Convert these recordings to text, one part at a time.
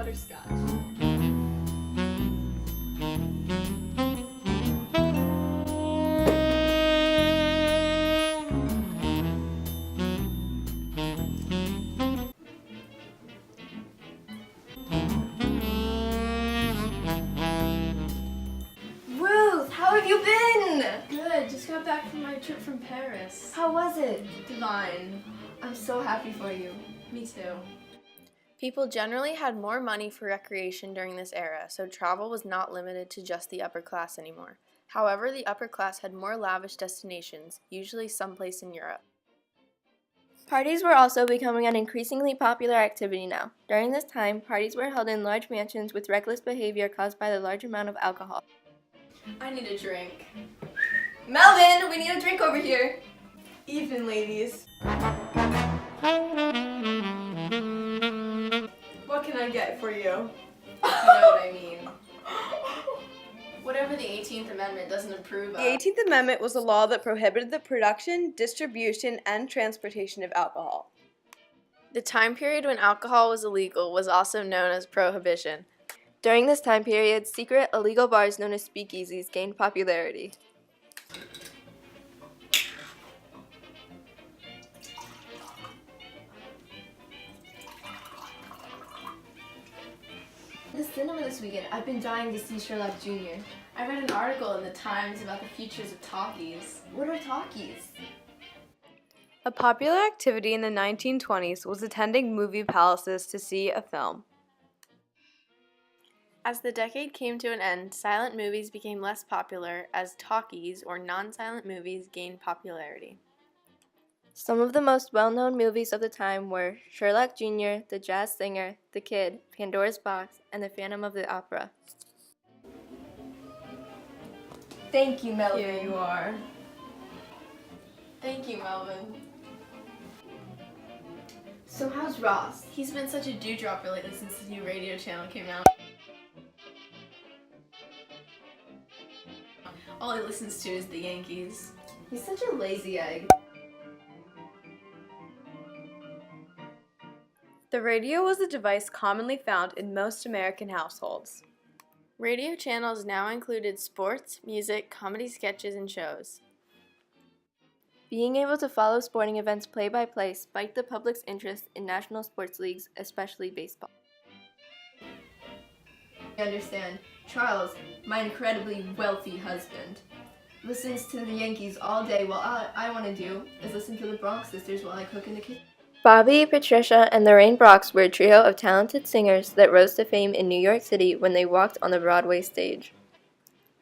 butterscotch. Ruth, how have you been? Good, just got back from my trip from Paris. How was it? Divine. I'm so happy for you. Me too. People generally had more money for recreation during this era, so travel was not limited to just the upper class anymore. However, the upper class had more lavish destinations, usually someplace in Europe. Parties were also becoming an increasingly popular activity now. During this time, parties were held in large mansions with reckless behavior caused by the large amount of alcohol. I need a drink. Melvin, we need a drink over here. Evening, ladies. What can I get for you? You know what I mean. Whatever the 18th Amendment doesn't approve of. The 18th Amendment was a law that prohibited the production, distribution, and transportation of alcohol. The time period when alcohol was illegal was also known as Prohibition. During this time period, secret illegal bars known as speakeasies gained popularity. The cinema this weekend. I've been dying to see Sherlock Jr. I read an article in the Times about the futures of talkies. What are talkies? A popular activity in the 1920s was attending movie palaces to see a film. As the decade came to an end, silent movies became less popular as talkies or non-silent movies gained popularity. Some of the most well-known movies of the time were Sherlock Jr., The Jazz Singer, The Kid, Pandora's Box, and The Phantom of the Opera. Thank you, Melvin. Here you are. Thank you, Melvin. So how's Ross? He's been such a dewdropper lately since the new radio channel came out. All he listens to is the Yankees. He's such a lazy egg. The radio was a device commonly found in most American households. Radio channels now included sports, music, comedy sketches, and shows. Being able to follow sporting events play-by-play spiked the public's interest in national sports leagues, especially baseball. I understand. Charles, my incredibly wealthy husband, listens to the Yankees all day while all I want to do is listen to the Bronx Sisters while I cook in the kitchen. Bobby, Patricia, and Lorraine Brocks were a trio of talented singers that rose to fame in New York City when they walked on the Broadway stage.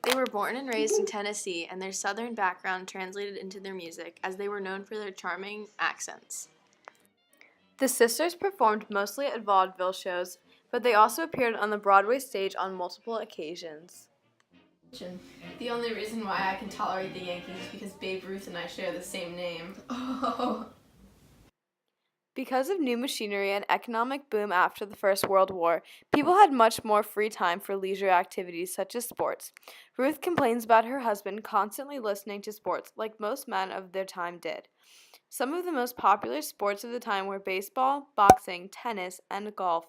They were born and raised in Tennessee, and their southern background translated into their music, as they were known for their charming accents. The sisters performed mostly at vaudeville shows, but they also appeared on the Broadway stage on multiple occasions. The only reason why I can tolerate the Yankees is because Babe Ruth and I share the same name. Oh. Because of new machinery and economic boom after the First World War, people had much more free time for leisure activities such as sports. Ruth complains about her husband constantly listening to sports, like most men of their time did. Some of the most popular sports of the time were baseball, boxing, tennis, and golf.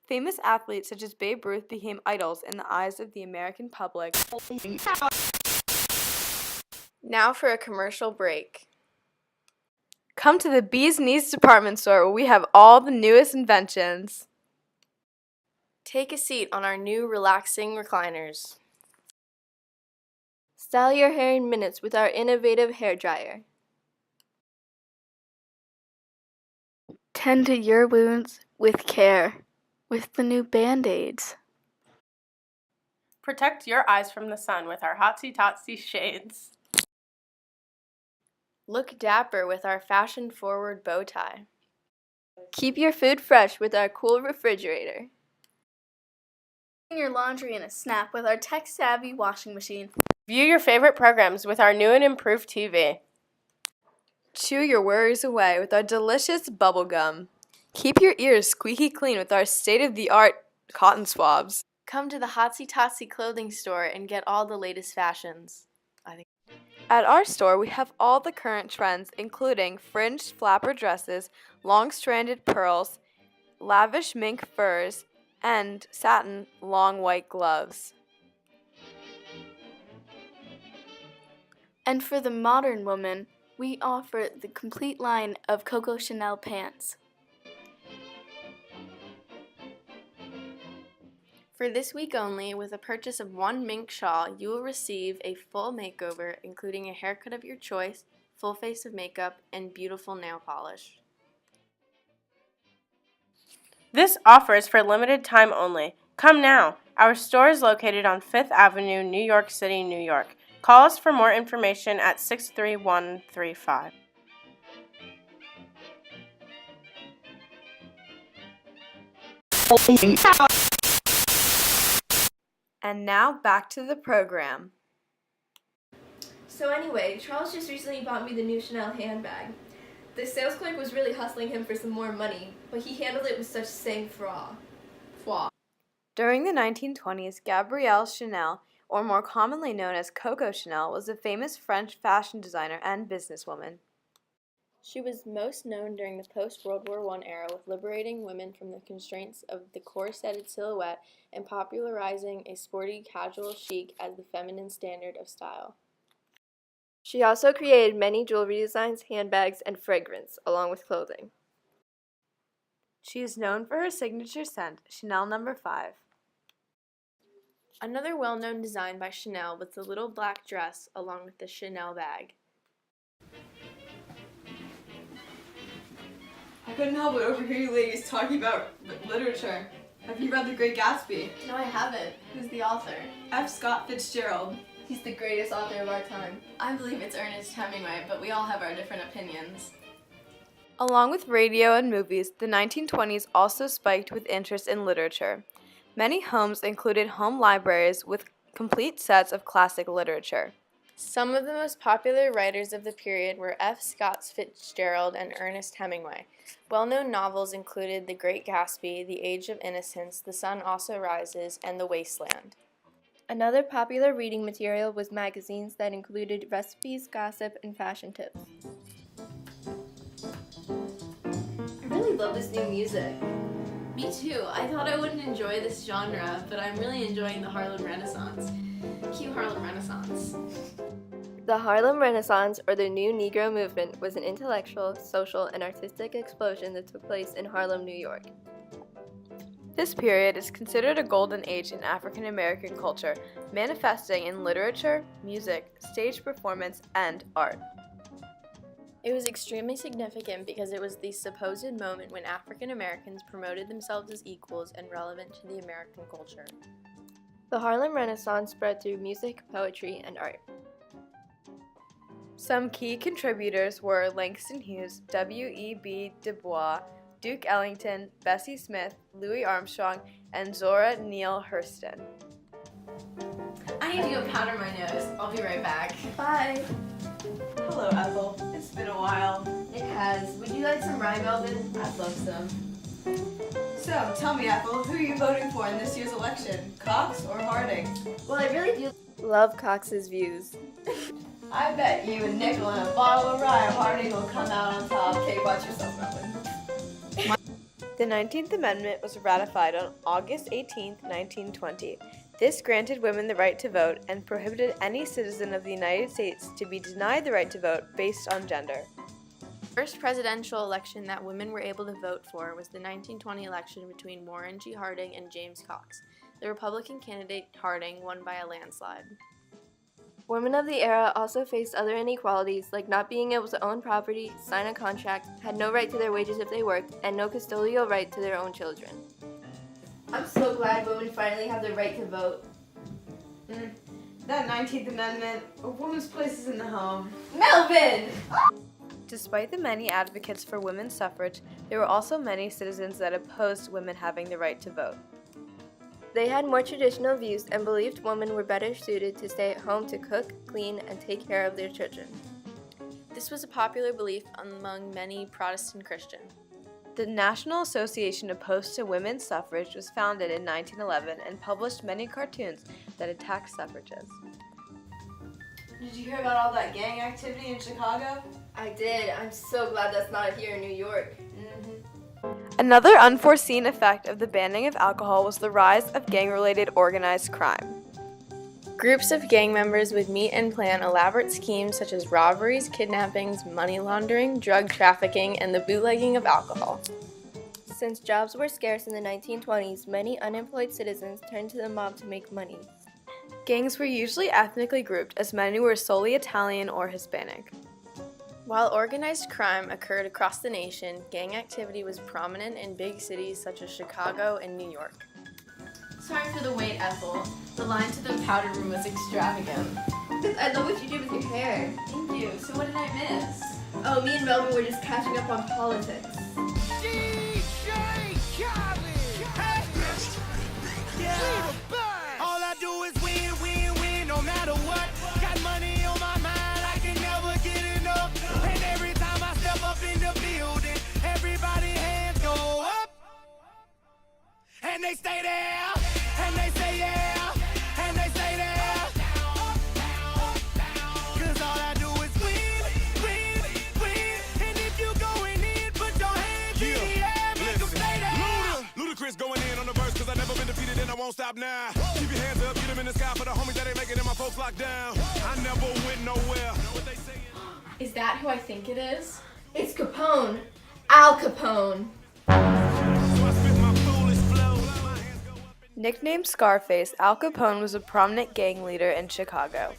Famous athletes such as Babe Ruth became idols in the eyes of the American public. Now for a commercial break. Come to the Bee's Knees department store where we have all the newest inventions. Take a seat on our new relaxing recliners. Style your hair in minutes with our innovative hair dryer. Tend to your wounds with care with the new Band-Aids. Protect your eyes from the sun with our Hotsy Totsy shades. Look dapper with our fashion-forward bow tie. Keep your food fresh with our cool refrigerator. Your laundry in a snap with our tech-savvy washing machine. View your favorite programs with our new and improved TV. Chew your worries away with our delicious bubble gum. Keep your ears squeaky clean with our state-of-the-art cotton swabs. Come to the Hotsy Totsy clothing store and get all the latest fashions. At our store, we have all the current trends, including fringed flapper dresses, long-stranded pearls, lavish mink furs, and satin long white gloves. And for the modern woman, we offer the complete line of Coco Chanel pants. For this week only, with a purchase of one mink shawl, you will receive a full makeover, including a haircut of your choice, full face of makeup, and beautiful nail polish. This offer is for limited time only. Come now. Our store is located on 5th Avenue, New York City, New York. Call us for more information at 63135. And now back to the program. So anyway, Charles just recently bought me the new Chanel handbag. The sales clerk was really hustling him for some more money, but he handled it with such sang-froid. During the 1920s, Gabrielle Chanel, or more commonly known as Coco Chanel, was a famous French fashion designer and businesswoman. She was most known during the post-World War I era with liberating women from the constraints of the corseted silhouette and popularizing a sporty, casual chic as the feminine standard of style. She also created many jewelry designs, handbags, and fragrance, along with clothing. She is known for her signature scent, Chanel No. 5. Another well-known design by Chanel was the little black dress along with the Chanel bag. I couldn't help but overhear you ladies talking about literature. Have you read The Great Gatsby? No, I haven't. Who's the author? F. Scott Fitzgerald. He's the greatest author of our time. I believe it's Ernest Hemingway, but we all have our different opinions. Along with radio and movies, the 1920s also spiked with interest in literature. Many homes included home libraries with complete sets of classic literature. Some of the most popular writers of the period were F. Scott Fitzgerald and Ernest Hemingway. Well-known novels included The Great Gatsby, The Age of Innocence, The Sun Also Rises, and The Wasteland. Another popular reading material was magazines that included recipes, gossip, and fashion tips. I really love this new music. Me too. I thought I wouldn't enjoy this genre, but I'm really enjoying the Harlem Renaissance. Cue Harlem Renaissance. The Harlem Renaissance, or the New Negro Movement, was an intellectual, social, and artistic explosion that took place in Harlem, New York. This period is considered a golden age in African American culture, manifesting in literature, music, stage performance, and art. It was extremely significant because it was the supposed moment when African Americans promoted themselves as equals and relevant to the American culture. The Harlem Renaissance spread through music, poetry, and art. Some key contributors were Langston Hughes, W.E.B. Du Bois, Duke Ellington, Bessie Smith, Louis Armstrong, and Zora Neale Hurston. I need to go powder my nose. I'll be right back. Bye. Hello, Ethel. It's been a while. It has. Would you like some rye, Melvin? I'd love some. So, tell me, Ethel, who are you voting for in this year's election? Cox or Harding? Well, I really do. Love Cox's views. I bet you a nickel and a bottle of rye Harding will come out on top. Okay, watch yourself, Melvin. The 19th Amendment was ratified on August 18, 1920. This granted women the right to vote and prohibited any citizen of the United States to be denied the right to vote based on gender. The first presidential election that women were able to vote for was the 1920 election between Warren G. Harding and James Cox. The Republican candidate Harding won by a landslide. Women of the era also faced other inequalities like not being able to own property, sign a contract, had no right to their wages if they worked, and no custodial right to their own children. I'm so glad women finally have the right to vote. That 19th Amendment, a woman's place is in the home. Melvin! Despite the many advocates for women's suffrage, there were also many citizens that opposed women having the right to vote. They had more traditional views and believed women were better suited to stay at home to cook, clean, and take care of their children. This was a popular belief among many Protestant Christians. The National Association Opposed to Women's Suffrage was founded in 1911 and published many cartoons that attacked suffragists. Did you hear about all that gang activity in Chicago? I did. I'm so glad that's not here in New York. Another unforeseen effect of the banning of alcohol was the rise of gang-related organized crime. Groups of gang members would meet and plan elaborate schemes such as robberies, kidnappings, money laundering, drug trafficking, and the bootlegging of alcohol. Since jobs were scarce in the 1920s, many unemployed citizens turned to the mob to make money. Gangs were usually ethnically grouped, as many were solely Italian or Hispanic. While organized crime occurred across the nation, gang activity was prominent in big cities such as Chicago and New York. Sorry for the wait, Ethel. The line to the powder room was extravagant. I love what you did with your hair. Thank you. So what did I miss? Oh, me and Melvin were just catching up on politics. All I do is win, win, win, no matter what. Got money on my mind, I can never get enough. And every time I step up in the building, everybody hands go up. And they stay there, and they say yeah, and they stay there. Cause all I do is win, win, win. And if you going in, put your hands in the air, make them stay there. Ludacris going in on the verse, cause I never been defeated and I won't stop now. Keep your hands up, get them in the sky for the homies that ain't making it, my folks locked down. I never went nowhere. What they say Is that who I think it is? It's Capone. Al Capone. so I spit my foolish flow. My hands go up. Nicknamed Scarface, Al Capone was a prominent gang leader in Chicago.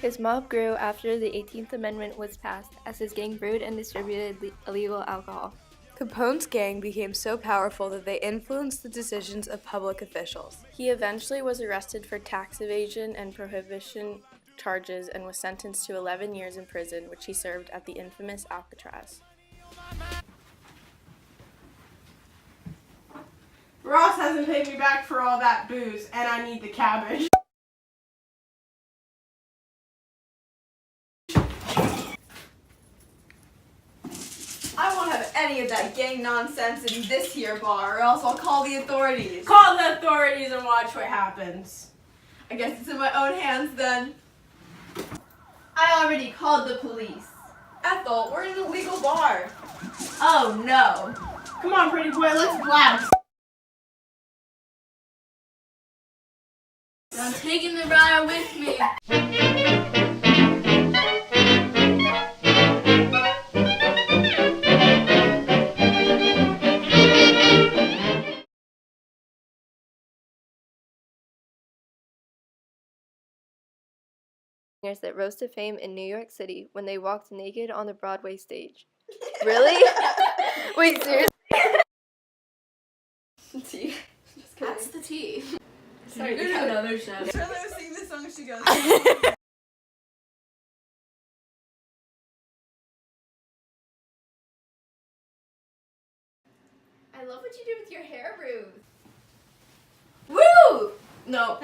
His mob grew after the 18th Amendment was passed, as his gang brewed and distributed illegal alcohol. Capone's gang became so powerful that they influenced the decisions of public officials. He eventually was arrested for tax evasion and prohibition charges and was sentenced to 11 years in prison, which he served at the infamous Alcatraz. Ross hasn't paid me back for all that booze, and I need the cabbage. I won't have any of that gang nonsense in this here bar, or else I'll call the authorities. Call the authorities and watch what happens. I guess it's in my own hands then. I already called the police. Ethel, we're in a legal bar. Oh no. Come on, pretty boy, let's blast. I'm taking the ride with me. That rose to fame in New York City when they walked naked on the Broadway stage. Really? Wait, seriously? Tea. Just kidding. That's the tea. Sorry, Go to another show. Charlie was singing this song, she goes. I love what you did with your hair, Ruth. Woo! No.